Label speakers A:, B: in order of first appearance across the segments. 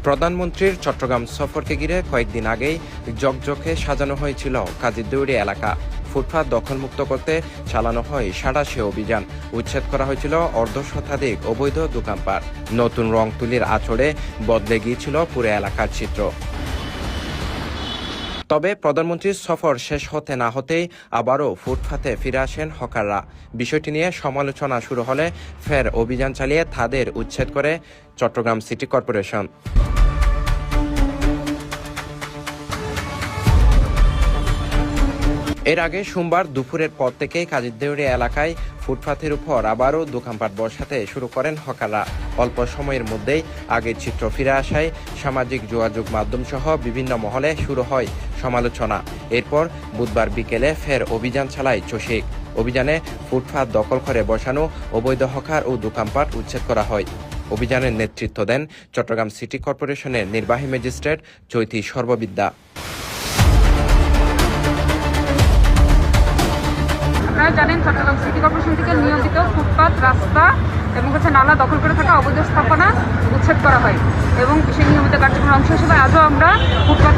A: প্রধানমন্ত্রীর চট্টগ্রাম সফরকে ঘিরে কয়েকদিন আগেই ঝকঝকে সাজানো হয়েছিল কাজীরদেউরি এলাকা। ফুটপাত দখলমুক্ত করতে চালানো হয় সাঁড়াশি অভিযান। উচ্ছেদ করা হয়েছিল অর্ধশতাধিক অবৈধ দোকানপাট। নতুন রং তুলির আঁচড়ে বদলে গিয়েছিল পুরো এলাকার চিত্র। তবে প্রধানমন্ত্রীর সফর শেষ হতে না হতেই আবারও ফুটপাতে ফিরে আসেন হকাররা। বিষয়টি নিয়ে সমালোচনা শুরু হলে ফের অভিযান চালিয়ে তাদের উচ্ছেদ করে চট্টগ্রাম সিটি কর্পোরেশন। এর আগে সোমবার দুপুরের পর থেকেই কাজীরদেউরি এলাকায় ফুটপাতের উপর আবারও দোকানপাট বসাতে শুরু করেন হকাররা। অল্প সময়ের মধ্যেই আগের চিত্র ফিরে আসায় সামাজিক যোগাযোগ মাধ্যম সহ বিভিন্ন মহলে শুরু হয় সমালোচনা। এরপর বুধবার বিকেলে ফের অভিযান চালায় চসিক। অভিযানে ফুটপাত দখল করে বসানো অবৈধ হকার ও দোকানপাট উচ্ছেদ করা হয়। অভিযানের নেতৃত্ব দেন চট্টগ্রাম সিটি কর্পোরেশনের নির্বাহী ম্যাজিস্ট্রেট চৈতি সর্ববিদ্যা।
B: আপনারা জানেন চট্টগ্রাম সিটি কর্পোরেশন থেকে নিয়মিত ফুটপাত, রাস্তা এবং নালা দখল করে থাকা অবৈধ স্থাপনা উচ্ছেদ করা হয় এবং সেই নিয়মিত কার্যক্রমের অংশ হিসেবে আজও আমরা ফুটপাত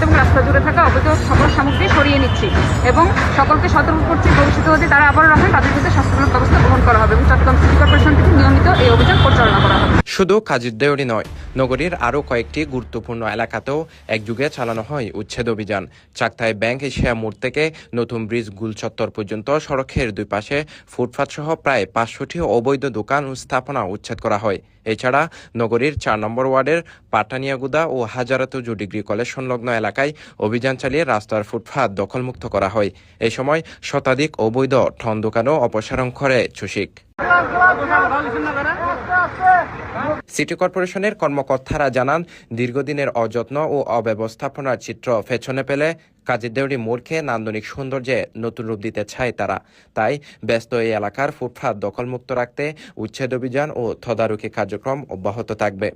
B: এবং রাস্তা জুড়ে থাকা অবৈধ সকল সামগ্রী সরিয়ে নিচ্ছি এবং সকলকে সতর্ক করছি, ভবিষ্যতে যদি তারা আবারও রাখেন তাদের বিরুদ্ধে শাস্তিমূলক ব্যবস্থা গ্রহণ করা হবে এবং চট্টগ্রাম সিটি কর্পোরেশন থেকে নিয়মিত এই অভিযান পরিচালনা করা হবে।
A: শুধু কাজীরদেউরি নয়, নগরীর আরও কয়েকটি গুরুত্বপূর্ণ এলাকাতেও একযুগে চালানো হয় উচ্ছেদ অভিযান। চাকতায় ব্যাংক এশিয়া মোড় থেকে নতুন ব্রিজ গুলচত্বর পর্যন্ত সড়কের দুই পাশে ফুটপাত সহ প্রায় 500টি অবৈধ দোকান ও স্থাপনা উচ্ছেদ করা হয়। এছাড়া নগরীর 4 নম্বর ওয়ার্ডের পাটানিয়াগুদা ও হাজারাতুজু ডিগ্রি কলেজ সংলগ্ন এলাকায় অভিযান চালিয়ে রাস্তার ফুটপাত দখলমুক্ত করা হয়। এই সময় শতাধিক অবৈধ ঠন দোকানও অপসারণ করে চসিক। সিটি কর্পোরেশনের কর্মকর্তারা জানান, দীর্ঘদিনের অযত্ন ও অব্যবস্থাপনার চিত্র পেছনে পেলে কাজীরদেউরি মোড়কে নান্দনিক সৌন্দর্যে নতুন রূপ দিতে চায় তারা। তাই ব্যস্ত এই এলাকার ফুটপাত দখলমুক্ত রাখতে উচ্ছেদ অভিযান ও তদারকি কার্যক্রম অব্যাহত থাকবে।